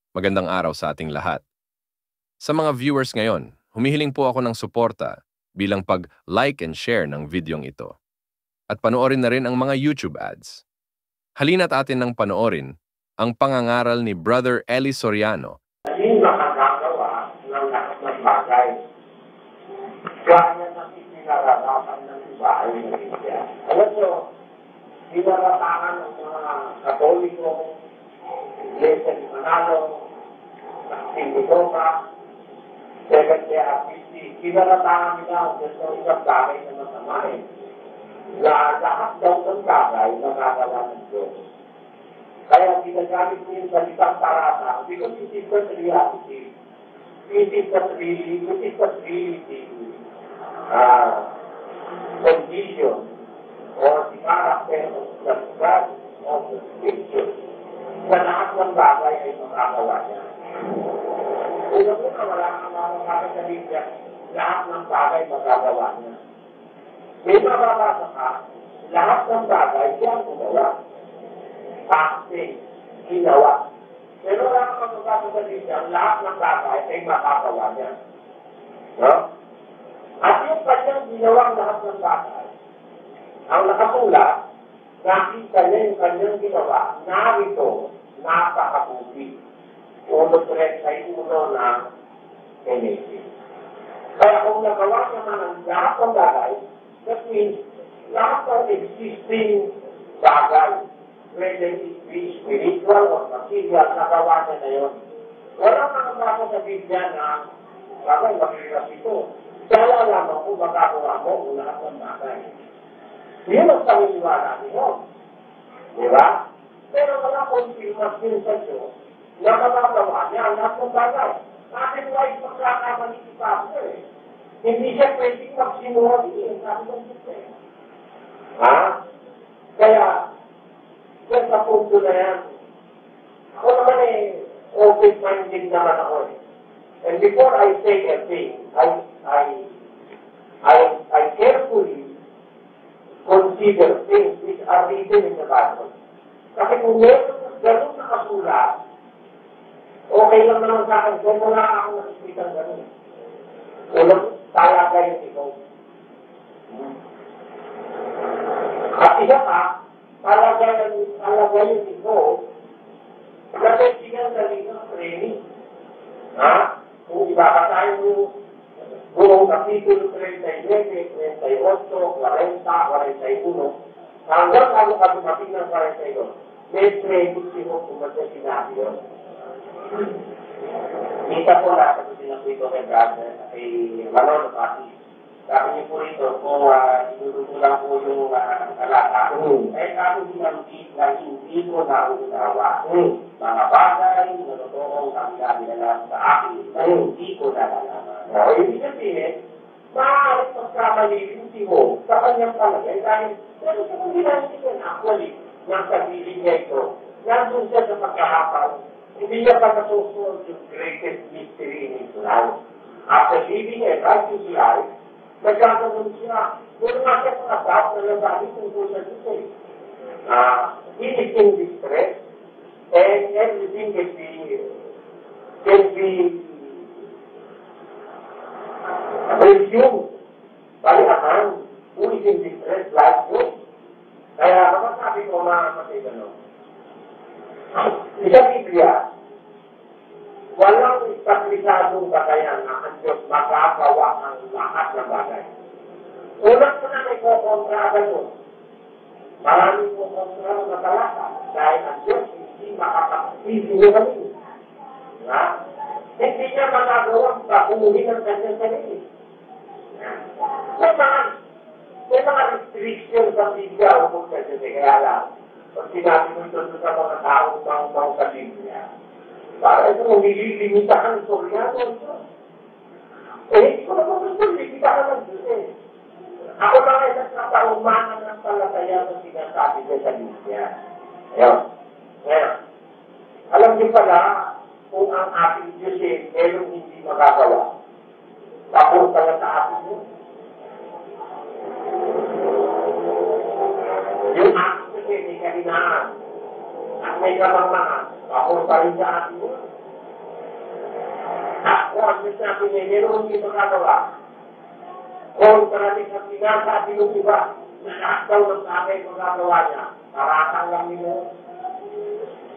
Magandang araw sa ating lahat. Sa mga viewers ngayon, humihiling po ako ng suporta bilang pag-like and share ng videong ito. At panoorin na rin ang mga YouTube ads. Halina't atin nang panoorin ang pangangaral ni Brother Eli Soriano. Hindi makakagawa ng lahat ng bagay. Gaya ng ipinararapan ng iba ay Biblia. Alam nyo, pinararapan ng mga Katoliko, Iglesia ni Manalo, Sintitoka, Seventh-day Adventist, pinararapan nila ang isang bagay na masamahin. Na lahat daw ng bagay magagawa ng Diyos. Kaya ginagamit ko yung salitang parata because it is not reality. It is not really the condition or the character of the God of the Scripture na lahat ng bagay ay makagawa niya. Una-una, wala kang makagawa sa Biblia, lahat ng bagay magagawa niya. May mababasa ka, lahat ng bagay siyang gumawa. Acting, ginawa. Pero wala kang magagawa sa Biblia, lahat ng bagay ay makagawa niya. No? At yung kanyang ginawang lahat ng bagay, ang nakasulat, nakita niya yung kanyang ginawa, narito, napakabuti. Ulo direct sa ulo ng Genesis. Kaya kung nagawa naman ang lahat ng bagay, that means lahat ng existing bagay, whether it be spiritual or material, nagawa niya na yun. Walang nakagawa sa Biblia na bagay, makiras ito. Kaya lamang kung magagawa mo lahat ng bagay. Yun ang paniniwala niyo. Di ba? Pero wala confirmation sa Diyos na magagawa niya ang lahat ng bagay. Otherwise, magkakamali si Pastor eh. Hindi siya pwedeng magsinungaling sabi ng Diyos. Ha? Kaya, yan sa punto na yan, ako naman open-minded naman ako eh. And before I say a thing, I carefully consider things which are written in the Bible. Kasi kung meron ganun na kasulat, okay lang naman sa akin, kung wala akong nakikita ng ganun. Ulang talaga yung ikaw. At isa pa, talaga yung ikaw, kasi siya dali ng training. Ha? Kung ibabatayin mo buong kapitulo 39, 38, 40, 41, hanggang ano ka dumating ng 41, may training sino kung ba't sinabi yun. Kita po na, kasi sinakwito kay brother, kay Manolo Pati. Sabi niyo po rito, kung inuruto lang po yung talata, eh ako dinamit na hindi ko naunawa. Mga bagay, narotoong kami na sa akin, na hindi ko nalalaman. Ibig sabihin, maaaring pagkamali si Mo sa kanyang palagay dahil pero sa kung ginamit actually, ng sarili niya ito, nandun siya sa pagkahapal. Hindi niya pa nasusunod yung greatest mystery in his life. After living a righteous life, nagkakaroon siya. Pero nga siya mga bata na nabali tungkol sa dito eh. He is in distress and everything can be resumed by a man who is in distress like you. Kaya naman sabi ko mga kapatid, sa Biblia, walang establisadong batayan na ang Diyos magagawa ang lahat ng bagay. Unang ko na may kukontra ganun. Maraming kukontra na talata dahil ang Diyos hindi makakapagsisinungaling. Hindi niya magagawang pakuhin ang kanyang sarili. May mga restrictions sa Biblia o kasi kaya lang. Pag sinabi mo ito sa mga taong bang sa Biblia, para ito nililimitahan sa Soriano. Hindi ko naman gusto, limitahan ng Diyos eh. Ako lang ay nagkataumanan ng palataya ng sinasabi ko sa Biblia. Ngayon, alam niyo pala kung ang ating Diyos eh, merong hindi magagawa. Tapos pala sa ating Diyos. Yung ating Diyos eh, may kahinaan. At may kamangmaan. Tapos pa rin sa ating Diyos. Ako, ang sinabi niya, meron hindi magagawa. Kung talagang ang sinasabi ng iba, na lahat daw ng bagay magagawa niya, paratang lang nila.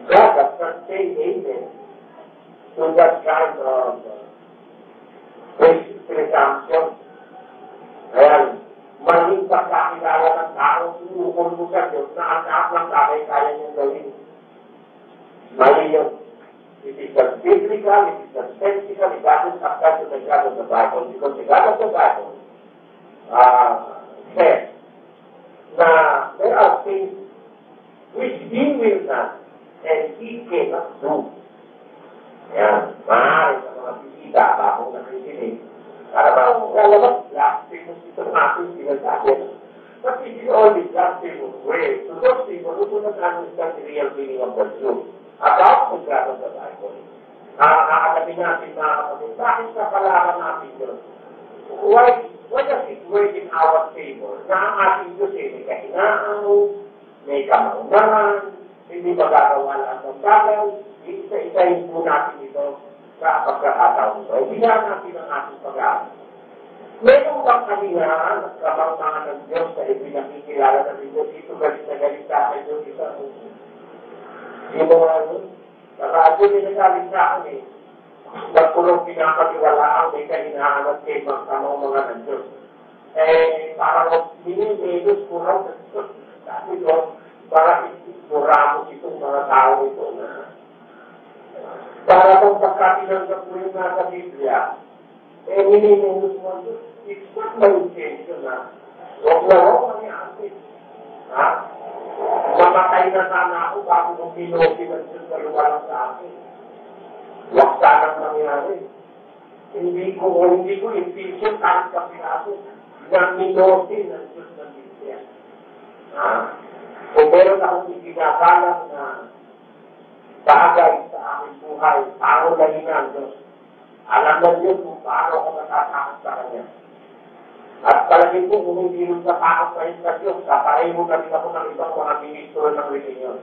God does not say amen to that kind of presumption. Ayan, maling pagkakilala ng tao, inukol mo sa Diyos na ang lahat ng bagay kaya niyong gawin. Mali yun. It is not biblical, it is not sensical, it doesn't apply to the God of the Bible, because the God of the Bible says na there are things which He will not and He cannot do. Yan, maaari sa mga bisita, bakong nakikinig. Para ba, lalabas, last thing mo ito natin sinasabi. But it is only last thing mo way. So those people who do not understand the real meaning of the truth about the God of the Bible. Nakakalamin natin mga kapatid, bakit kapalaran natin yun? Why does it work in our favor? Na ang ating Diyos may kahinaan, may kamaunahan, hindi magagawa lahat ng bagay, isa-isahin po natin ito sa pagkakataon ito. Ibigyan natin ang ating pag-aaral. Mayroon bang kahinaan at kamaunahan ng Diyos na ipinakikilala ng Diyos? Ito galit na galit sa akin yung isa. Yung mga ano, sa radyo nilagalit sa akin eh. Nagkulong pinakatiwalaan, may kahinaan at may mga ng Diyos. Parang minimelos kurang ng Diyos. Sabi ko, para isiguramos itong mga tao ito na para kung pagkatinanggap mo yung nasa Biblia, minimelos mo ang Diyos. It's not my intention na huwag na huwag mangyari. Ha? Mamatay na sana ako bago kong pinuti ng Diyos na lumalang sa akin. Huwag sanang mangyari. Hindi ko intention kahit kapiraso na minuti ng Diyos na Biblia. Ha? Kung meron akong itinagalang na bagay sa aking buhay, paano lagi ng Diyos. Alam na Diyos kung paano ako natatakot sa Kanya. At palagay ko, kung hindi rin natakot kayo sa Diyos, kapareho na rin ako ng ibang mga ministro ng religion.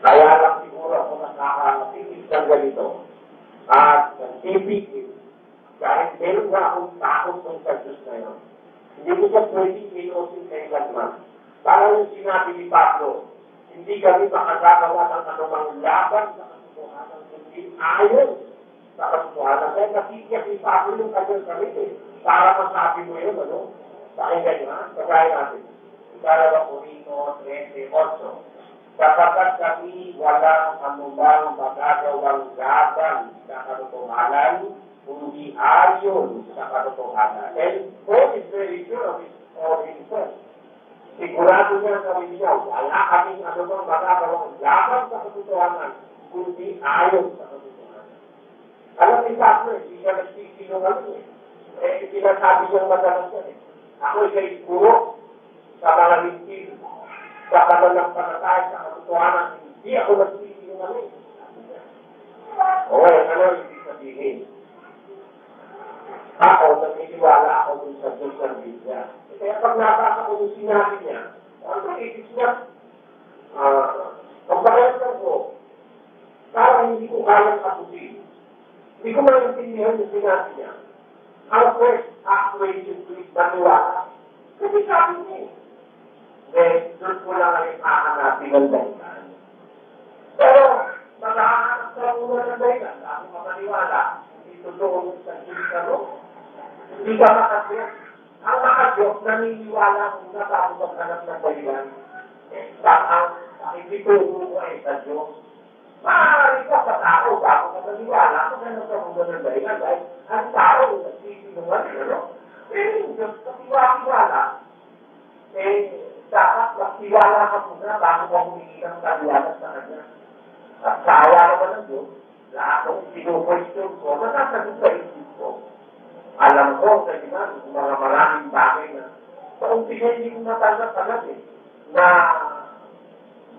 Kaya lang siguro ako nakakatigis ng ganito. At nagtipigil. Dahil meron na akong takot ng sa Diyos na yun. Hindi ko siya pwedeng inusin sa ilanman. Parang yung sinabi ni Pablo, hindi kami makagagawa ng anumang laban sa katotohanan, kundi ayon sa katotohanan. Kaya nakikiyak ni Pablo yung kanyang sarili. Para masabi mo yun, ano? Pakinggan nyo, ha? Pagkaya natin. Ikarawa Corino 13:8. Sapagkat kami walang anumang magagawang laban sa katotohanan, kundi ayon sa katotohanan. And Paul is very sure of himself. Sigurado niya sa niya, wala kaming anumang magagawang laban sa katotohanan, kundi ayon sa katotohanan. Alam ni Pablo, hindi ka nagsisinungaling sinasabi niyang madalas yan eh. Ako ika'y puro sa mga lintil, sa pananampalataya, sa katotohanan, hindi ako nagsisinungaling. Okay, ano yung ibig sabihin? Ako, naniniwala ako dun sa Diyos ng Biblia. Kaya pag nabasa ko yung sinabi niya, ano isip niya? Ang pakiramdam ko, parang hindi ko kayang kapusin. Hindi ko maintindihan yung sinabi niya. Ang first actuation to is maniwala. Kasi sabi niya then, doon ko lang ang hahanapin ng dahilan. Pero, maghahanap sa muna ng dahilan, ako mamaniwala, hindi totoo sa Diyos. Hindi ka makasiyos. Ang makasiyos, naniniwala muna bago maghanap ng dahilan. Hindi tuho ko sa Diyos. Maaari ka sa tao bago ka maniwala kung ano sa muna ng dahilan. Dahil ang tao, nagsisinungan, pero yung Diyos, katiwala, dapat magtiwala ka muna bago ka humingi ng kaliwanan sa Kanya. At sawa naman ng Diyos, lahat ng sinukwestiyon ko, masasagot sa isip ko. Alam ko, sa iman, mga maraming bagay na sa umpisa hindi ko natanggap na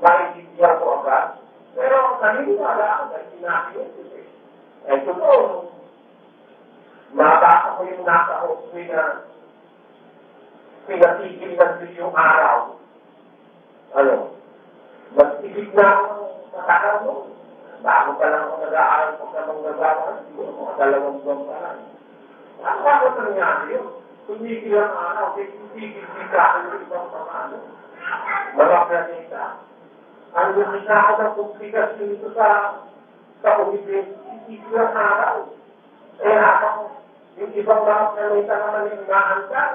maintindihan ko agad. Pero naniniwala ako dahil sinabi yun. Ito po, mabasa ko yung nasa hospital na pinatigil ng Diyos yung araw. Mas tigil na akong matagal mo. Bago pa lang ako nag-aaral ko ka nung nag-aaral, siguro mga 2 buwan pa lang. Ano ba ako nangyari yun? Tumigil ang araw, tumigil ka ang ibang pamalo. Mga planeta. Ang lumita ako ng komplikasyon ito sa Pilipinas, tumigil ang araw. Ako, yung ibang mga planeta naman yung naandar.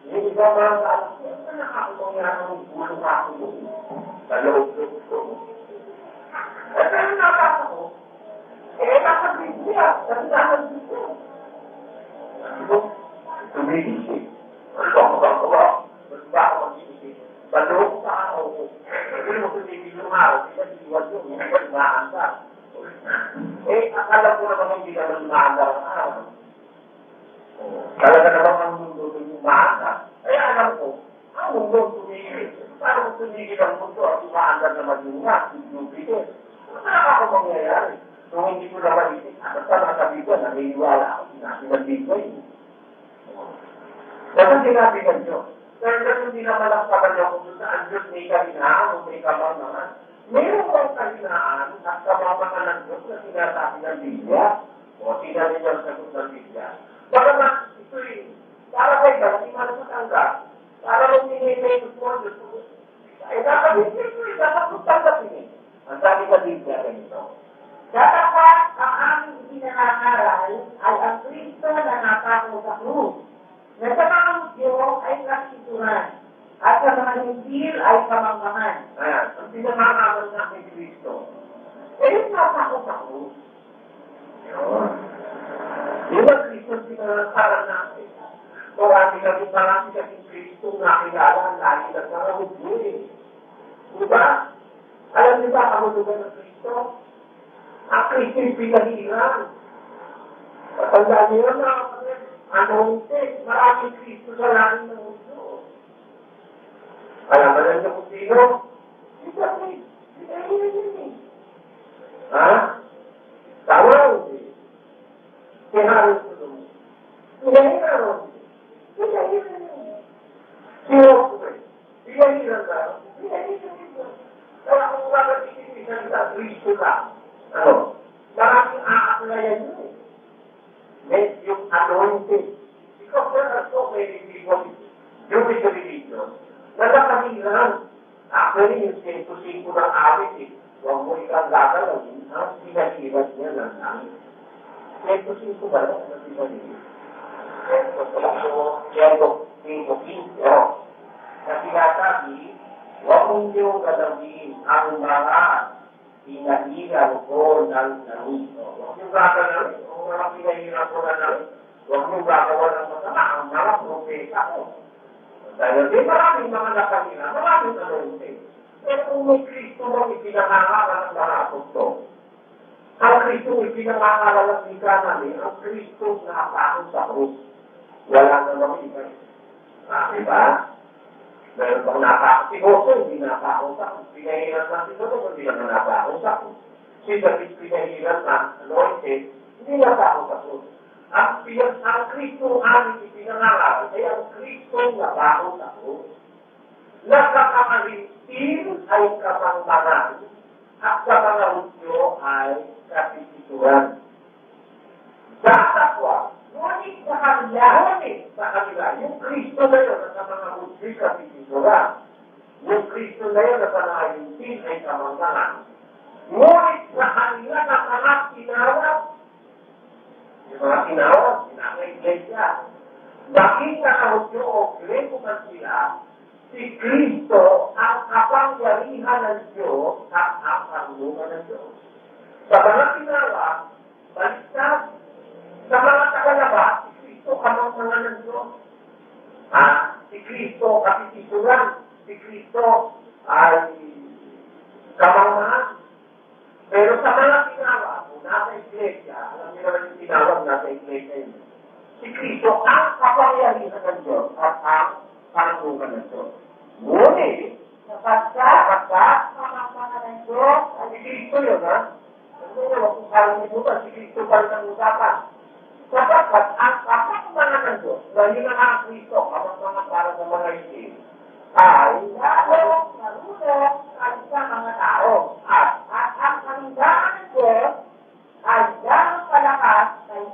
Yung ibang mga planeta, ano na ako mangyari ng gulong ako doon? Sa loob-loob ko. At ano nakaka ko? Nasa Biblia. Nasa Biblia. Tumigil. Ano ba ako? Ba't ba ako mag-isip? Balong sa ako. Hindi mo tumigil yung araw. Kasi iwan yun. Hindi ba maandar? Akala ko naman hindi naman maandar ang araw. Talaga naman ang mundo yung maandar. Kaya alam ko, ang mundo tumigil. Parang tumigil ang mundo at maandar naman yung nga. Yung bitin. Ano ako mangyayari? Kung hindi ko naman isip, basta nakasabi ko, naniniwala ako, sinabi ko yun. Basta sinabi ko nyo, pero hindi naman ang kabalyo kung saan Diyos may kahinaan o may kamarmangan. Meron bang kahinaan at kamarmangan ng Diyos na sinasabi ng Biblia? O sinabi niya ang sagot ng Biblia? Baka na, ito'y, para kayo ba, hindi man matanggap, para lang minimay mo ang Diyos. Dapat ito'y, dapat magtanggapin. Ang sabi sa Biblia ganito, dapat ang aming pinangangaral ay ang Kristo na napako sa krus, na sa mga Hudyo ay kasituran, at sa mga Hintil ay kamangmangan. Ang pinangangaral namin Kristo. Yung napako sa krus. Yung ang Kristo pinangangaral natin. Marami kasi Kristo nakilala lagi ng mga Hudyo eh. Diba? Alam niyo ba ang hulugan ng Kristo? Ang Kristo yung pinahiran. Patandaan niyo na, maraming Kristo sa langit ng mundo. Alam ba niyo kung sino? Si David. Pinahiran yun eh. Ha? Tama hindi. Pinahiran ko doon. Pinahiran ko. Pinahiran yun. Sino ko ba? Pinahiran ka? Pinahiran yun. Kaya kung bakit itinignan sa Kristo lang, maraming aaklayan yun eh. May yung anointing. Ikaw na ito, may religion, yung religion, nagkakahilan. Actually, yung 105 ng awit eh, huwag mo ikang gagalawin, ang pinahirat niya ng langit. 105 ba lang? Ang pinahirat. 105. Na sinasabi, huwag mong niyong gagawin ang mga pinahiran ko ng langit. Huwag niyong gagawin. Kung mga pinahiran ko ng langit, huwag niyong gagawa ng masama ang mga propeta ko. Dahil di maraming mga nakahira, maraming anointing. Pero kung may Kristo mo ipinangangaral ng mga apostol, ang Kristo ipinangangaral ng ika namin, ang Kristo na nakakon sa krus. Wala namang iba. Diba? Meron pang nakakasigoso, hindi nakakausap. Pinahiran na siguro, hindi naman nakakausap. Si David pinahiran na anointed, hindi nakakausap. Ang Kristo aming ipinangaral ay ang Kristo na nakakausap. Nakakamalintin ay kapangmangan at sa mga Hudyo ay kasisituran. Dasakwa, ngunit sa kanila, yung Kristo na yun na sa mga Hudyo kasisituran. Yung Kristo na yun na sa mga Hintil ay kamangmangan. Ngunit sa kanila na mga tinawag, yung mga tinawag, iglesia. Bakit nakahudyo o Greko man sila, si Kristo ang kapangyarihan ng Diyos at ang karunungan ng Diyos. Sa mga tinawag, baliktad. Sa mga tagalabas, si Kristo kamangmangan ng Diyos. Si Kristo kapitisuran. Si Kristo ay kamangmangan. Pero sa mga tinawag, kung nasa iglesia, alam niyo naman yung tinawag nasa iglesia yun. Si Kristo ang kapangyarihan ng Diyos at ang karunungan ng Diyos. Ngunit, sapagkat kamangmangan ng Diyos, si Kristo yun, ha? Hindi naman kung kalimutan, si Kristo pa rin ang usapan. Sapagkat ang kamangmangan ng Diyos, na yun ang mga Kristo, kamangmangan para sa mga isin, ay marunong sa mga tao. At ang kalindahan ng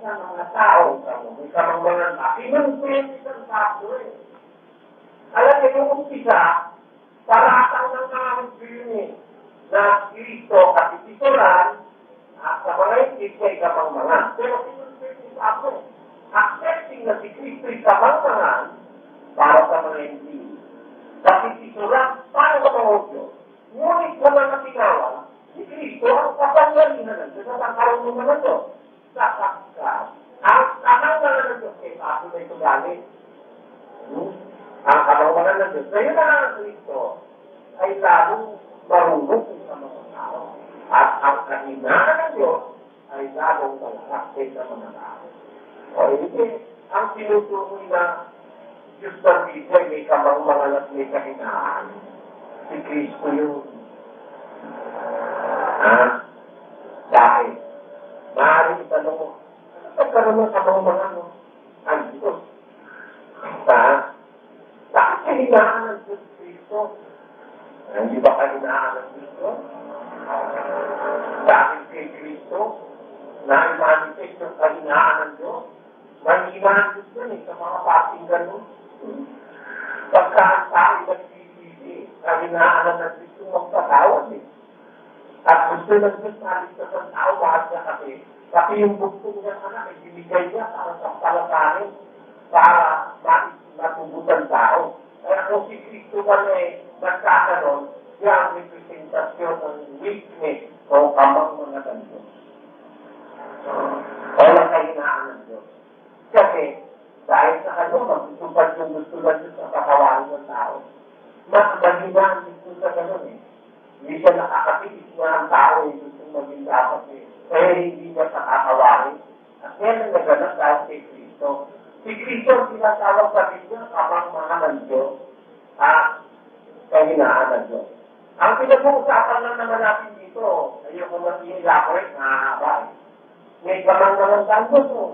sa mga tao, may kamangmangan na, inunpin isang tao eh. Alam niyo, yung umpisa, paratang ng mga husbili na Kristo at itisuran sa mga hindi kay kamangmangan. Pero inunpin isang tao, accepting na si Kristo ay kamangmangan para sa mga hindi. Kasi itisuran para sa mga Diyos. Ngunit sa mga tinawa, si Kristo ang kapangyarihan ng Diyos at ang karunungan ng Diyos. Ang kamangmangan ng Diyos kay Paso na ito galing. Ang kamangmangan ng Diyos. Ngayon na ang Kristo ay lalong marunong sa mga tao. At ang kahinaan ng Diyos ay lalong malakakit sa mga tao. O hindi, ang tinutukoy na Diyos ng Biblia may kamangmangan at may kahinaan. Si Kristo yun. Dahil, maaaring itanong mo, nagkaroon ng kamangmangan mo? Ang Diyos. Bakit kahinaan ng Diyos Kristo? Hindi ba kahinaan ng Kristo? Dahil kay Kristo, na-manifest yung kahinaan ng Diyos. Mahina Diyos yun sa mga patinggan mo. Pagka ang tao nagsisisi, kahinaan ng Kristo magpatawad eh. At gusto ng Diyos naligtas ang tao lahat na kasi yung bugtong niyang anak ay binigay niya para sa palatanin, para matubutan tao. Kaya kung si Kristo man ay nagkakaroon, siya ang representasyon ng weakness o kamangmangan ng Diyos. O ng kahinaan ng Diyos. Kasi dahil sa kanya, magtutupad yung gusto ng Diyos sa kakawalan ng tao. Mas mahinaan gusto sa ganun eh. Hindi siya nakakatiis na ang tao ay gusto maging dapat eh. Kaya hindi niya sa kakawalan. At yan ang naganap dahil kay Kristo. Si Kristo ang sinatawag sa Biblia, kamangmangan ng Diyos at kahinaan ng Diyos. Ang pinag-uusapan lang naman natin dito, ayoko mag-i-elaborate, nakakaba eh. May kamangmangan ng Diyos mo.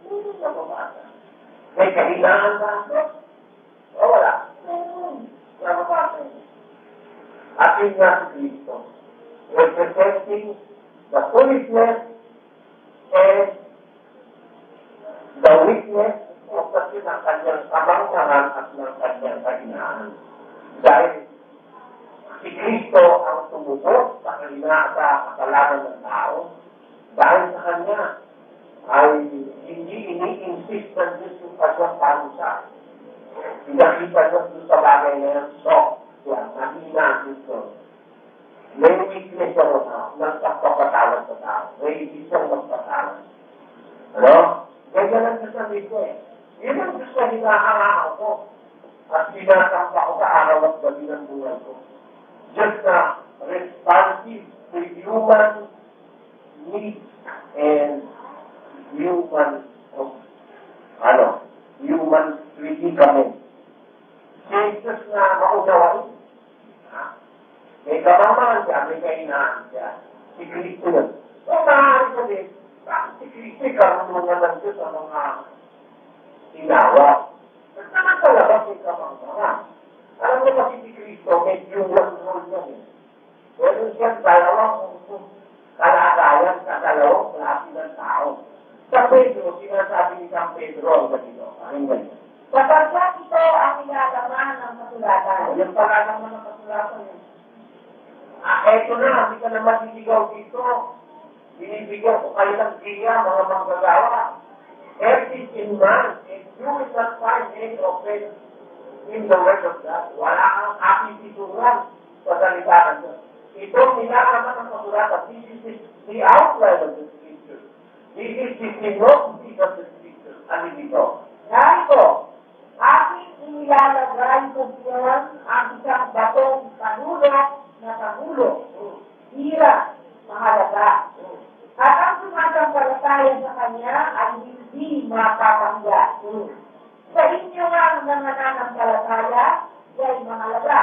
Hindi na mabasa. May kahinaan ng Diyos? O wala? Na mabasa eh. At yun nga si Kristo, representing the foolishness and the weakness of kasi ng kanyang kamangmangan at ng kanyang kahinaan. Dahil si Kristo ang tumubos sa kahinaan sa kasalanan ng tao, dahil sa kanya ay hindi ini-insist ng Diyos yung kanyang parusa. Pinakita Diyos sa bagay na yan, so, yan, mahina Diyos. May weakness siya ng pagpapatawad sa tao. May hindi siyang magpatawad. Ano? Ganyan ang Diyos na dito eh. Yun ang Diyos na hinahangaan ko. At sinasampa ko sa araw at gabi ng buhay ko. Just na responsive to human needs and human predicament. Jesus na maunawain. May kamamahan siya, may kahinaan siya. Si Kristo yun. So, maaari sabihin, bakit si Kristo karunungan ng Diyos sa mga tinawa? At naman talaga si kamamahan. Alam mo kasi si Kristo, may human role niya eh. Meron siyang dalawang kalagayan sa dalawang klase ng tao. Sa Pedro, sinasabi ni San Pedro ang ganito. Ang ganito. Sapagkat ito ang ilalaman ng kasulatan. Yung pala naman ng kasulatan yun. Eto na, hindi ka na matitigaw dito. Binibigyan ko kayo ng giya, mga manggagawa. Everything in man, and you will not find any offense in the word of God. Wala kang kapitituran sa salita ng Diyos. Ito nilalaman ng kasulatan. This is the outline of the Scripture. This is the synopsis of the Scripture. Ano dito? Narito, aking inilalagay sa Diyan ang isang batong pangulo, hira, mahalaga. At ang sumasampalataya sa kanya ay hindi mapapangga. Sa inyo nga ang nananampalataya ay mahalaga.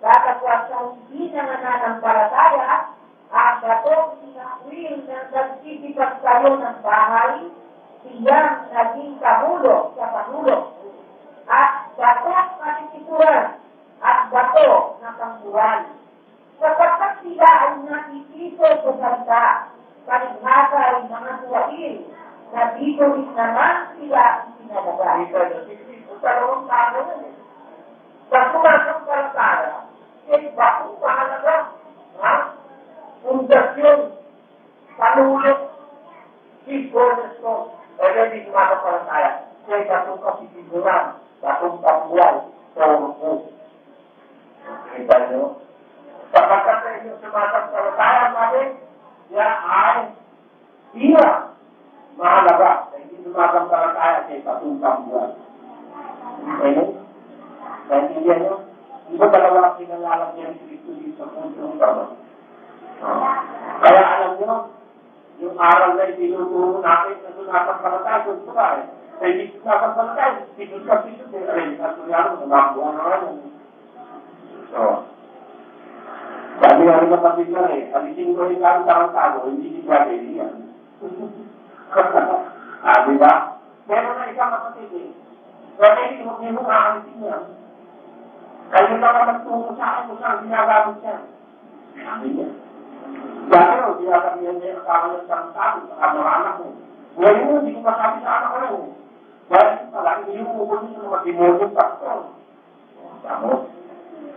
Datapwat sa hindi nananampalataya, ang batong sinakwil na nagsisipag kayo ng bahay, siyang naging kamulo sa panulo. At bato katitikuran at bato na pangbuwan. Sapagkat sila ay nakikiso sa salita, palinghasa ay mga suwain, na dito rin naman sila isinalagay. Sa dalawang tao na eh. Sa sumasampalataya, bakong mahalaga. Ha? Pundasyon, panulot, sigurnes ko, hindi sumasampalataya. Kaya bakong kapitiguran, bakong kabuhay, torko. Kita nyo? Sapagkat sa inyong sumasampalataya namin, yan ay iya mahalaga na hindi sumasampalataya sa bakong kabuhay. Okay? Naintindihan nyo? Iba dalawa ang pinangalang niya ni Kristo dito sa puntong tama. Kaya alam nyo, yung aral na itinuturo natin na sunasampalataya, gusto ba eh? Sa hindi sunasampalataya, sikot ka sikot eh. Alam, sa sunyaro, namakuha na nga yun. So, sabi nga rin kapatid na eh, alisin ko rin kami tao, hindi siya kailangan. Diba? Meron na isang kapatid eh. Kaya hindi mo kaalisin niya. Kaya naman nagtungo sa akin kung saan ginagamit siya. Sabi niya. Dati o, sinasabihan niya yung kasama niya sa tao, sa mga anak mo. Ngayon, hindi ko masabi sa anak ko lang. Dahil pala, hindi yung upunin sa mga demonyong pastor. Tamo.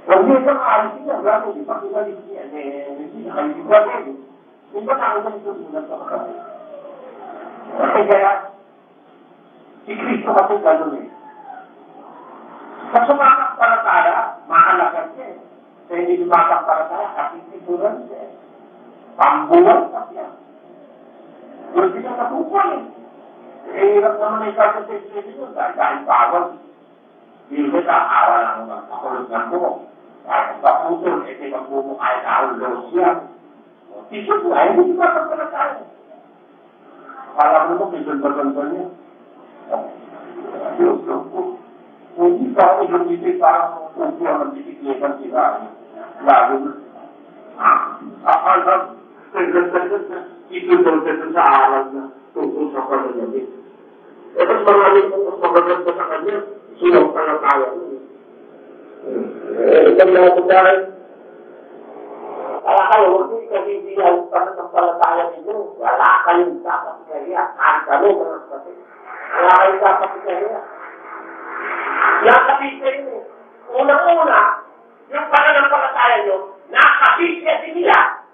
Huwag niya isang kaalisin niya, grabe, hindi pa kibalig niya. Hindi na kayo grabe. Hindi ba tao na ito sulat sa mga. Kasi kaya, si Kristo kasi gano'n eh. Sa sumasampalataya, mahalaga siya. Sa hindi sumasampalataya, kapitiguran siya. Pambuwan pa siya. Kung siya nabubuhay. Hirap naman na ikaw sa Espiritu dahil bawal. Hindi ka aral ang magpakulot ng buhok. Dahil sa putol, magmumukay na ang los yan. Isyo po ay hindi sumasampalataya. Alam mo, kisol-basal niya. Diyos ko. Hindi pa ako lumitin parang kukuha ng bisikletan sila. Lalo na. Alam, ito daw sa aral na tungkol sa pananabi. E mas maraming kung mas magaganda sa kanya, silang palataya mo. Ito na ako dahil. Kaya kayo, huwag nyo ikahibihan ng palataya ninyo. Wala kayong dapat kaya. Kahit kami, mga kapatid. Wala kayong dapat kaya. Nakabisya yun eh. Unang-una, yung pananampalataya nyo, nakabisya din nila.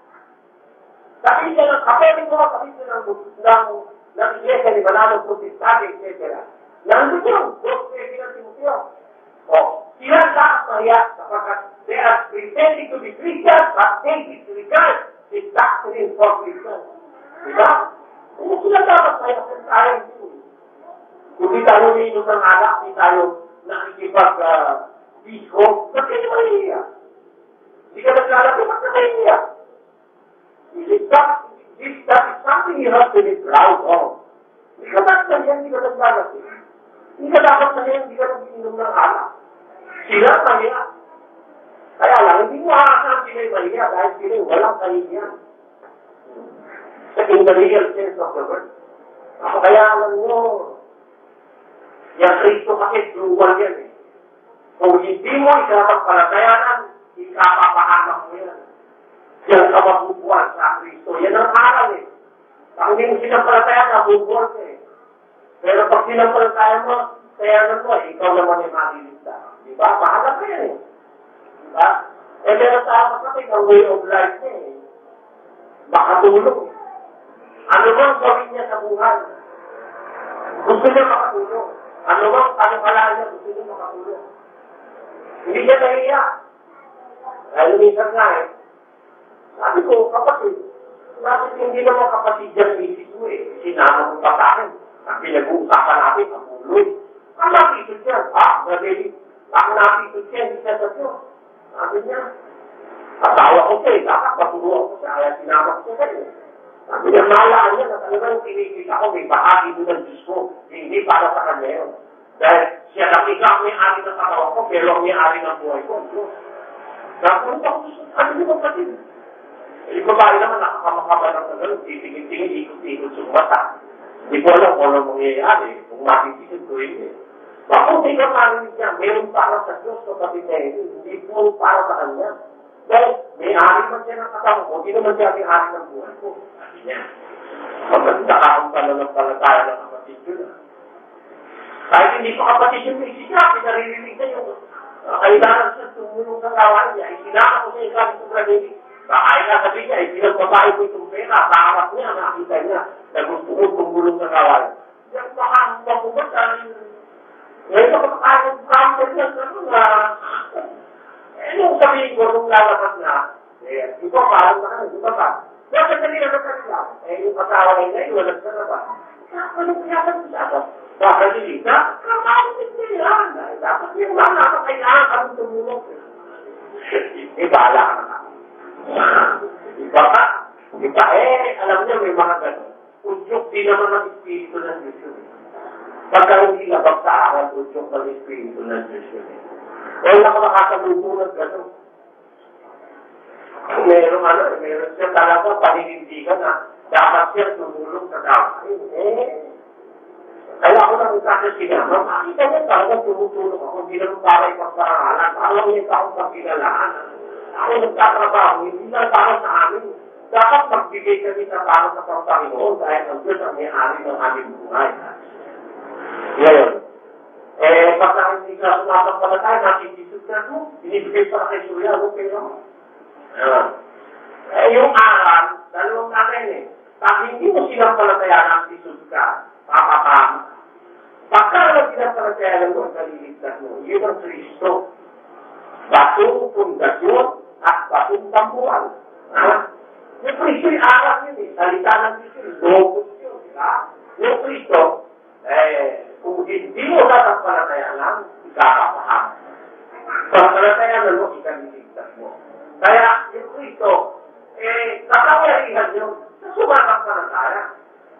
Kabisya ng kapeling mo, kabisya ng iglesia ni Manalo, Protestante, etc. Nandun yun, Diyos Pwede ng Timoteo. O, sila dapat mahiya sapagkat they are pretending to be Christians, but they disregard the doctrine for Christians. Diba? Kung sila dapat mahiya sa tayo dito. Kung di tayo niinom ng alak, di tayo nakikipag-disco, ba't kayo mahihiya? Hindi ka naglalaki, ba't ka mahihiya? That is something you have to be proud of. Hindi ka dapat mahihiya, hindi ka naglalaki. Hindi ka dapat mahihiya, hindi ka nag-inom ng alak. Sila mahihiya. Kaya lang, hindi mo aasahan sila mahihiya dahil sila walang kahihiyan. In the real sense of the word. Kaya alam nyo, yung Kristo kasi dual yan eh. Kung hindi mo ikapagpalatayanan, ikapapahamak mo yan. Yan ka mabubuan sa Kristo. Yan ang aral eh. Kung hindi mo sinampalatayan, nabubuan ka eh. Pero pag sinampalatayan mo, tayanan mo eh, ikaw naman ay maliligtas. Diba? Mahalap ka yan eh. Diba? Eh, meron tayo kapatid, ang way of life niya eh. Makatulong. Ano bang gawin niya sa buhay? Gusto niya makatulong. Ano bang panukala niya? Gusto niya makatulong. Hindi siya nahiya. Dahil lumisan nga eh. Sabi ko, kapatid, bakit hindi naman kapatid dyan misis mo eh? Sinama mo pa sa akin. Ang pinag-uusapan natin, ang uloy. Ang napisod niya. Madali. Ang napisod siya, hindi siya sa Diyos. Sabi niya, asawa ko siya eh. Dapat matulungan ko siya. Kaya sinama ko siya kayo. Sabi niya, malaan niya na talagang kinikita ko, may bahagi doon ng Diyos ko. Hindi para sa kanya yun. Dahil siya nakita ang may-ari ng katawan ko, pero ang may-ari ng buhay ko, Diyos. Napunta ko, ano niyo ba kapatid? Yung babae naman nakakamakaba ng kagano'n, titingin-tingin, ikot-ikot sa mata. Hindi ko alam kung ano mangyayari, kung matitigil ko hindi. Bakit hindi ka marinig niya, mayroon para sa Diyos, kapatid na hindi po para sa kanya. Dahil may-ari man siya ng katawan ko, hindi naman siya may-ari ng buhay ko. Sabi niya. Magdaka ang pananampalataya ng kapatid yun. Kahit hindi pa kapatid yung may siya, pinaririnig na yung kailangan siya tumulong sa kawan niya. Isinaka ko siya yung sabi ko graduate. Baka ay nasabi niya, pinagbabae ko itong pera, sa harap niya, nakita niya, na gusto ko tumulong sa kawan. Diyan baka mabubat, ngayon ako nakakagkamper niya, gano'n na, nung sabihin ko, nung lalabas na, di ba, parang na kami, di ba ba? Bakit na nila sa kanila? Yung kasawa ay ngayon, walang sa na ba? Anong kaya sa ako? Baka hindi na, kakaulit nila. Dapat yung mga nakakailangan kami tumulong. Ibala ka na. Iba ka? Iba alam niyo may mga gano'n. Udyok din naman ang espiritu ng Diyos yun. Pagka hindi labag sa akin, udyok ng espiritu ng Diyos yun. Wala ka makasalubungan gano'n. Meron siya talaga paninindigan na dapat siya tumulong sa tao. Kaya ako nakita sa sinama, makita niya talaga tumutulong ako. Hindi naman para ipagparangalan. Alam niya sa akong pagkilalaan. Ako nagtatrabaho, hindi lang para sa amin. Dapat magbigay kami sa para sa Panginoon dahil ang Diyos ang may-ari ng aming buhay. Ngayon, baka hindi ka sumasampalataya, nakikisip ka mo, binibigay para kay Surya, pero yung aral, dalawang natin pag hindi mo sinampalataya ng Jesus ka, papapama. Pagka sinampalataya mo, naliligtas mo, yun ang Kristo. Batong pundasyon at batong tambuhan. Yung Kristo yung aral yun salita ng Kristo, logos yun, yung Kristo, kung hindi mo sinampalataya lang, ikakapaham. Sinampalataya mo, ikaliligtas mo. Kaya, yung Kristo, kakawarihan yun, sa sumasampalataya.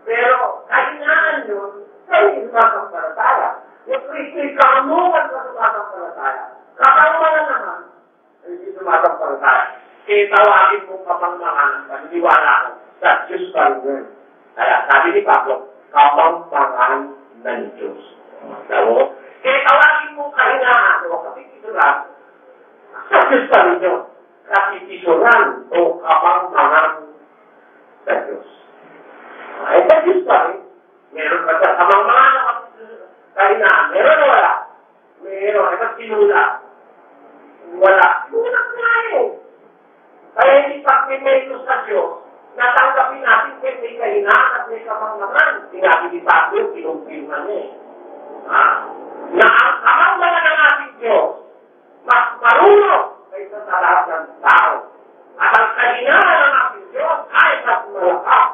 Pero, kahinaan yun, sa hindi sumasampalataya. Yung Kristo, ikamungan sa sumasampalataya. Kakawalan naman, hindi sumasampalataya. Kaya tawagin mong kapangmangan, paniniwala ko, sa Diyos pa rin. Kaya, sabi ni Pablo, kapangmangan ng Diyos. Kaya tawagin mong kahinaan, o kapitisuran, sa Diyos pa rin yun. Kapitisuran o kapangmangan sa Diyos. Ay, sa Diyos pa rin. Meron ba sa kapangmangan o kahinaan? Meron o wala? Meron. Ay, pag sinula. Wala. Wala na Kaya hindi pag may sa Diyos, natanggapin natin kung may kahinaan at may kapangmangan. Sinabi ni Pablo, pinumpirman niya na ang kapangmangan ng ating Diyos, mas marunong kaysa sa lahat ng tao. At ang kahinaan ng ating Diyos ay mas malakas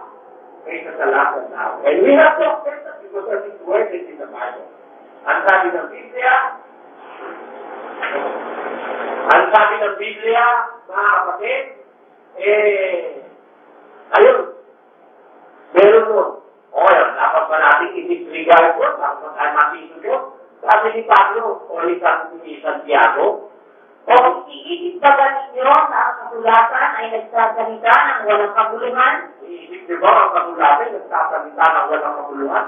kaysa sa lahat ng tao. And we have to accept that because of His word is in the Bible. Ang sabi ng Biblia, mga kapatid, ayun, meron nun. O yan, dapat ba natin i-disregard yun? Dapat ba tayo matisod yun? Sabi ni Pablo, o ni Santiago, o iisip ba ba ninyo na ang kasulatan ay nagsasalita ng walang kabuluhan? Iisip niyo ba ang kasulatan ay nagsasalita ng walang kabuluhan?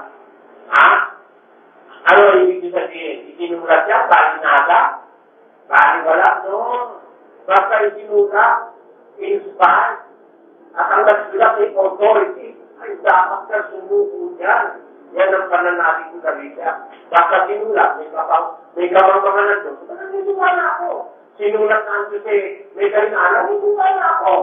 Ano ibig niyo sabihin? Isinulat siya, balinada? Baliwala? No. Basta isinulat, inspired, at ang nagsulat ay authority, ay dapat ka sumuko dyan. Yan ang pananabi ko sa Biblia. Basta sinulat, may kamangmangan ng Diyos. Naniniwala ako. Sinulat ng Diyos may karinala, naniniwala ako.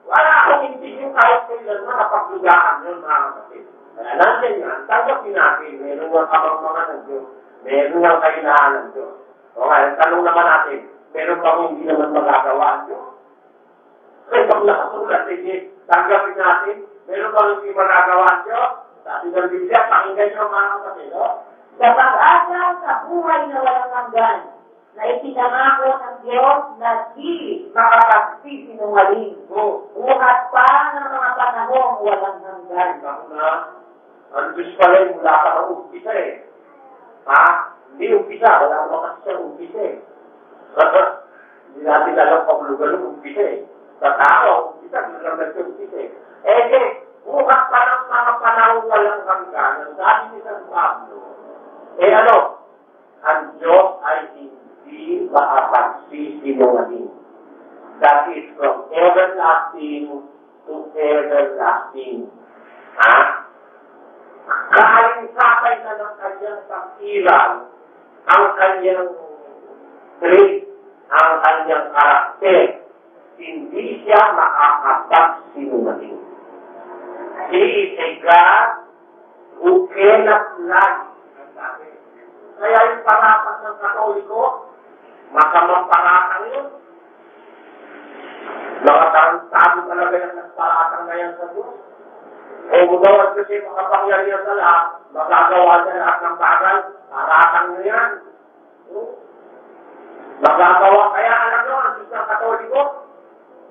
Wala akong hindi yung kahit kailan na napaglugaan yun, mga kapatid. Kaya nandiyan yan, tanggapin natin, meron nga kamangmangan ng Diyos, meron nga karinaan ng Diyos. Okay, tanong naman natin, meron pa kung hindi naman magagawa ang Diyos? Kaya pag nakasulat, tanggapin natin, meron pa hindi magagawa ang Diyos? Sabi ng Biblia, pakinggan nyo mga kapatid, sa pag-asa sa buhay na walang hanggan, na itinangako ng Diyos na di makapagsisinungaling, buhat pa ng mga panahong walang hanggan. Ako na, ang Diyos pala yung mula ka ng umpisa Hindi umpisa, wala naman kasi siyang umpisa Hindi natin alam pang lugar ng umpisa Sa tao, umpisa, hindi lang natin umpisa buhat pa ng mga panahong walang hanggan, ang sabi ni San Pablo, ang Diyos ay hindi makapagsisinungaling. That is from everlasting to everlasting. kanyang pag-iral, ang kanyang trait, ang kanyang karakter, hindi siya makakapagsinungaling. He is a God who cannot lie. Kaya yung parapat ng Katoliko, masamang paratang yun. Mga tarantado talaga yung nagparatang na yan sa Diyos. O gawad kasi makapangyarihan sa lahat, magagawa niya lahat ng bagay, paratang niya yan. Magagawa, kaya alam nyo, ang Diyos ng Katoliko,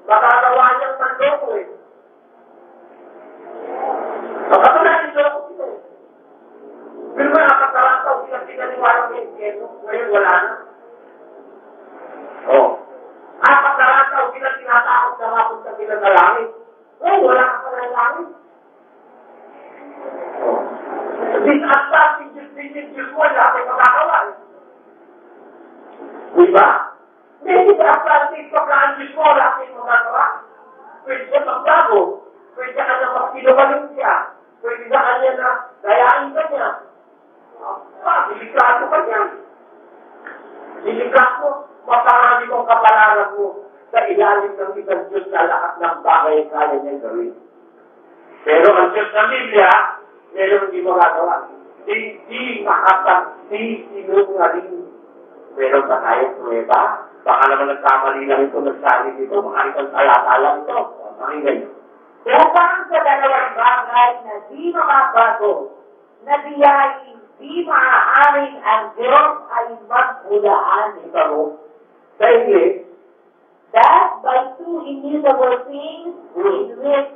magagawa niyang mandoko eh. Magkatulad yung loko ito eh. Pero may nakakarantaw silang pinaniwalang yung keso, ngayon wala na. Nakakarantaw silang tinatakot na mapunta sila sa langit. Ngayon wala ka sa langit. Disadvantage yung Diyos mo, lahat ay magagawa eh. Diba? May disadvantage pagka ang Diyos mo, lahat ay magagawa. Pwede siya magbago. Pwede ka na magsinumaling siya. Pwede ka kanya na dayain ka niya. Delikado ka niya. Delikado, maparami mong kapalaran mo sa ilalim ng isang Diyos na lahat ng bagay kaya niya gawin. Pero ang Diyos ng Biblia, meron hindi magagawa. Hindi makapagsisinungaling. Meron ba tayo prueba? Baka naman nagkamali lang ito, nagsabi dito, baka isang talata lang ito. Pakinggan niyo. Upang sa dalawang bagay na di makabago, na diyain di maaaring ang Diyos ay maghulaan. Ito mo, sa English, That by two immutable things in which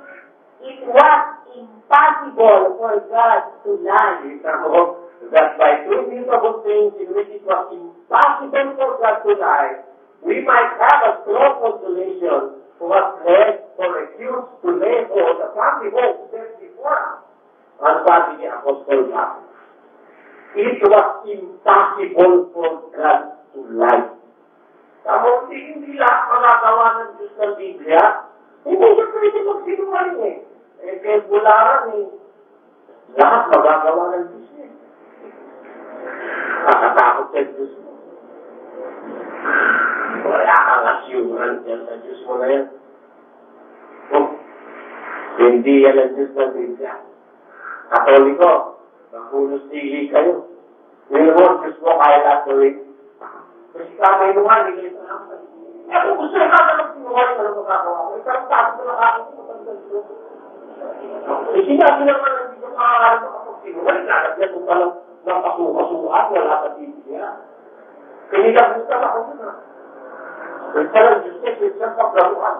it was impossible for God to lie. ito mo, that by two immutable things in which it was impossible for God to lie, we might have a strong consolation who was led or refused to lay hold upon the hope set before us. Ang sabi ni Apostol Paul, it was impossible for God to lie. Tapos hindi lahat magagawa ng Diyos ng Biblia, hindi siya pwede magsinungaling eh. Kaya bularan eh. Lahat magagawa ng Diyos eh. Nakatakot sa Diyos mo. Wala kang assurance yan sa Diyos mo na yan. Hindi yan ang Diyos ng Biblia. Katoliko, magpunos-tili kayo. Yun mo, Diyos mo kaya lahat gawin. Kasi kamay naman, hindi ito naman. Kung gusto na ka magsinuwalin, ano magagawa ko? Isang taas na nakakasipag ko. Sinabi naman na hindi ko makakaroon kapag sinuwalin. Lalagyan ko palang ng pasukan, wala sa Biblia. Kinilabutan ako yun ha. Kaya palang Diyos niya, Diyos niya paglaruan.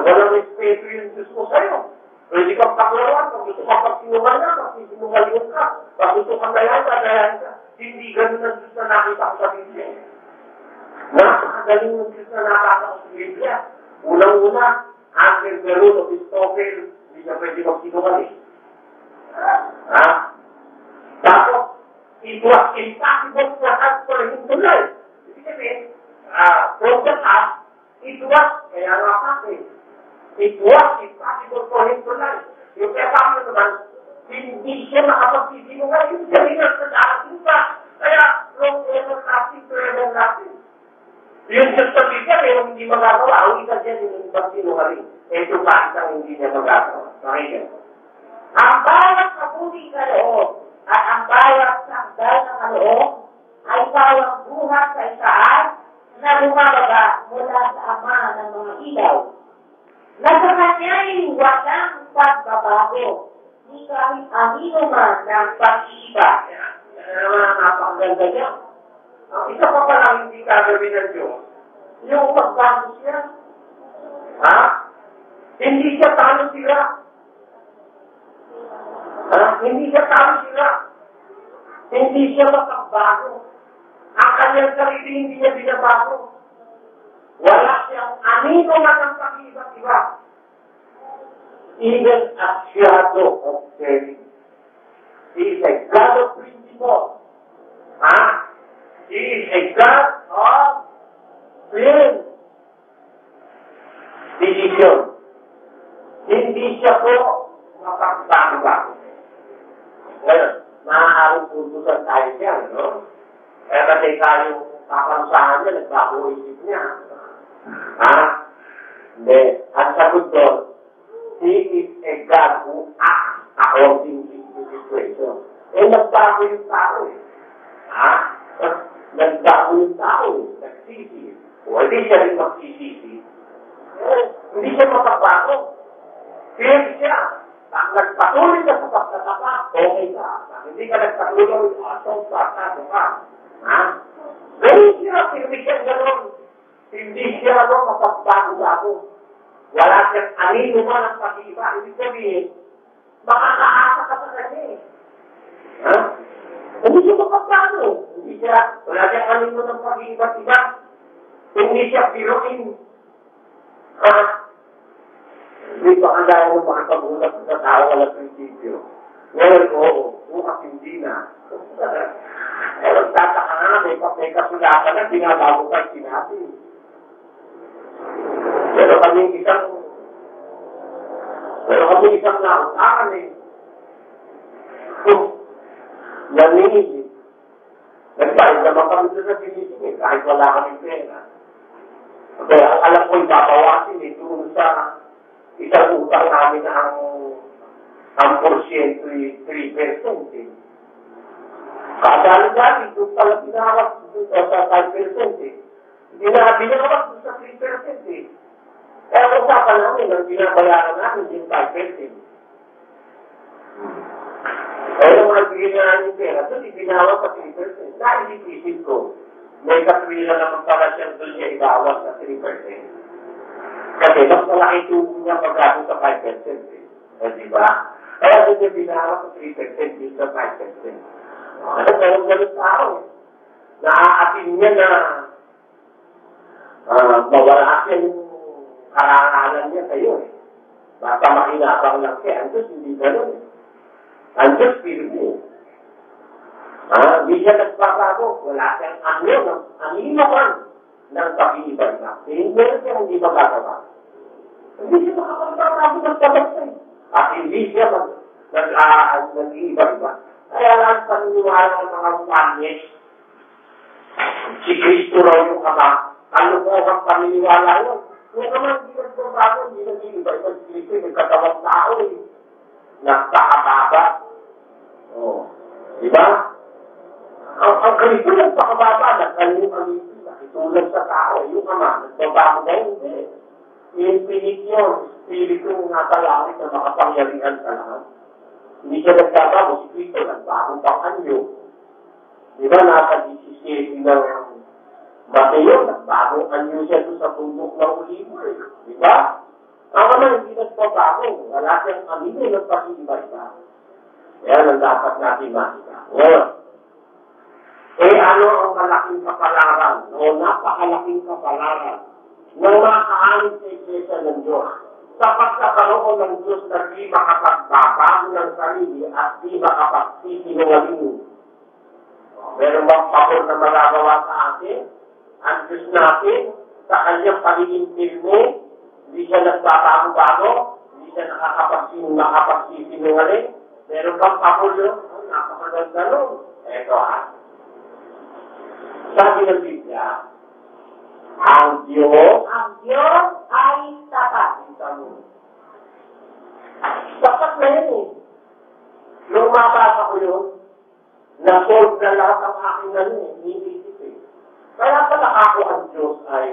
Walang respeto yung Diyos mo sa'yo. Pwede kang paglaruan, kung gusto ka pagsinuwalin ka, pagsinuwalin ka, pag gusto kang dayahan ka. Hindi ganun ang Diyos na nakita ko sa Biblia. Napakagaling ng Diyos na nakita ko sa Biblia. Unang-una, after the root of his token, hindi siya pwede magsinungaling. Tapos, it was impossible for us for him to lie. Ibig sabihin, from the past, it was, kaya nakakasing, it was impossible for him to lie. Yung kaya kami naman, hindi siya makapagsisinungaling. Dahil na sa darating pa. Kaya, from everlasting to everlasting. Yung Diyos sa Biblia, mayroong hindi magagawa. Ang isa dyan, yung ibang sinungaling. Ito pa isang hindi niya magagawa. Pakinggan. Ang bawat kaputing kaloob at ang bawat sanggal ng kaloob ay parang buhat sa isaas na lumabaga mula sa Ama ng mga ilaw. Na sa kanya'y walang pagbabago, ni kahit anino man ng pag-iiba. Yan naman ang napakaganda niya. Ang isa pa palang hindi gagawin ng Diyos, yung magbago siya. Hindi siya talo sila. Hindi siya talo sila. Hindi siya makapagbago. Ang kanyang sarili hindi niya binabago. Wala siyang anino man ang pag-iba-iba. Even a shadow of turning. He is a God of principle. He is a God of plain decision. Hindi siya po mapagbago. Ngayon, maaaring putusan tayo dyan, no? Kaya kasi tayo kapansahan niya, nagbago-isip niya. Ha? Hindi. Ang sagot doon, he is a God who acts according to the situation. Nagbago yung tao eh. Ha? Nagbago yung tao eh. Nagsisi. O, hindi siya rin magsisisi. Hindi siya mapagbago. Fair siya. Pag nagpatuloy ka sa pagkatapa, okay ka. Pag hindi ka nagpatuloy, asong pasado ka. Ha? Ganun siya, hindi siya gano'n. Hindi siya mapagbago-bago. Wala siyang anino man ang pag-iba. Hindi sabihin, makakaasa ka sa kanya eh. Ha? Hindi siya mapagbago. Hindi siya, wala siyang anino ng pag-iba-iba. Hindi siya piruin. Ha? Hindi pa kandaan mo makapag-ulat sa tao wala prinsipyo. Ngayon, bukas hindi na. Pero tataka nga, may kasulatan na binabago kayo sinabi. Pero kami isang nautakan eh. Naningin. Nagbayad naman kami doon sa sinising eh, kahit wala kami pera. Kaya alam ko ibabawasin eh, doon sa isang utang namin na ang porsyento ay 3% eh. Kadali-dali, doon pala pinawag doon sa 5% eh. Binawag doon sa 3% eh. Kaya usapan namin, ang binabayaran namin yung 5%. Kaya yung mga bigyan yung pera, doon ibinawag sa 3%. Dahil isip ko, may katwila naman para siya doon niya ibawag sa 3%. Kasi mas malaki tubo niya pagkato sa 5%. Eh, di ba? Kaya doon niya binawag sa 3% yung sa 5%. Ano ganun tao eh. Naaatin niya na mawala siya yung karangalan niya sa'yo eh. Basta makinabang lang siya. Ang Diyos hindi ganun eh. Ang Diyos pirmi. Hindi siya nagbabago. Wala siyang anino man ng pag-iiba-iba. Meron siya hindi magagawa. Hindi siya makapagbabago ng pagkaksa eh. At hindi siya nag-iiba-iba. Kaya lang paniniwala ng mga Spanish, si Kristo raw yung ama, kalukuhang paniniwala yun. Kung naman hindi nagbabago, hindi nag-iiba-iba si Kristo, nagkatawang tao eh. Nagpakababa. Diba? Ang Kristo nagpakababa, nagkalimang nakitulad sa tao, yung ama, nagbabago na hindi. Infinite yun, Espiritu ng nasa langit na makapangyarihan sa lahat. Hindi siya nagbabago, si Kristo nagbagong pang anyo. Diba, nasa 17 ng Mateo, nagbagong anyo siya doon sa bundok ng Olivo eh. Diba? Ang naman, hindi nagbabago. Wala siyang anino ng pag-iba-iba. Yan ang dapat natin makita. Ngayon, ano ang malaking kapalaran o napakalaking kapalaran ng mga kaalit sa Iglesia ng Diyos sa pagkakaroon ng Diyos na di makapagbabago ng sarili at di makapagsisinungaling. Meron bang pabor na magagawa sa atin? Ang Diyos natin sa kanyang pagiging firme, hindi siya nagbabago-bago, hindi siya makapagsisinungaling. Meron bang pabor yun? Napakaganda nun. Eto sabi ng Biblia, ang Diyos ay tapat. Tapat na yun eh. Nung mabasa ko yun, na-solve na lahat ang aking iniisip eh. Kaya pala ako ang Diyos ay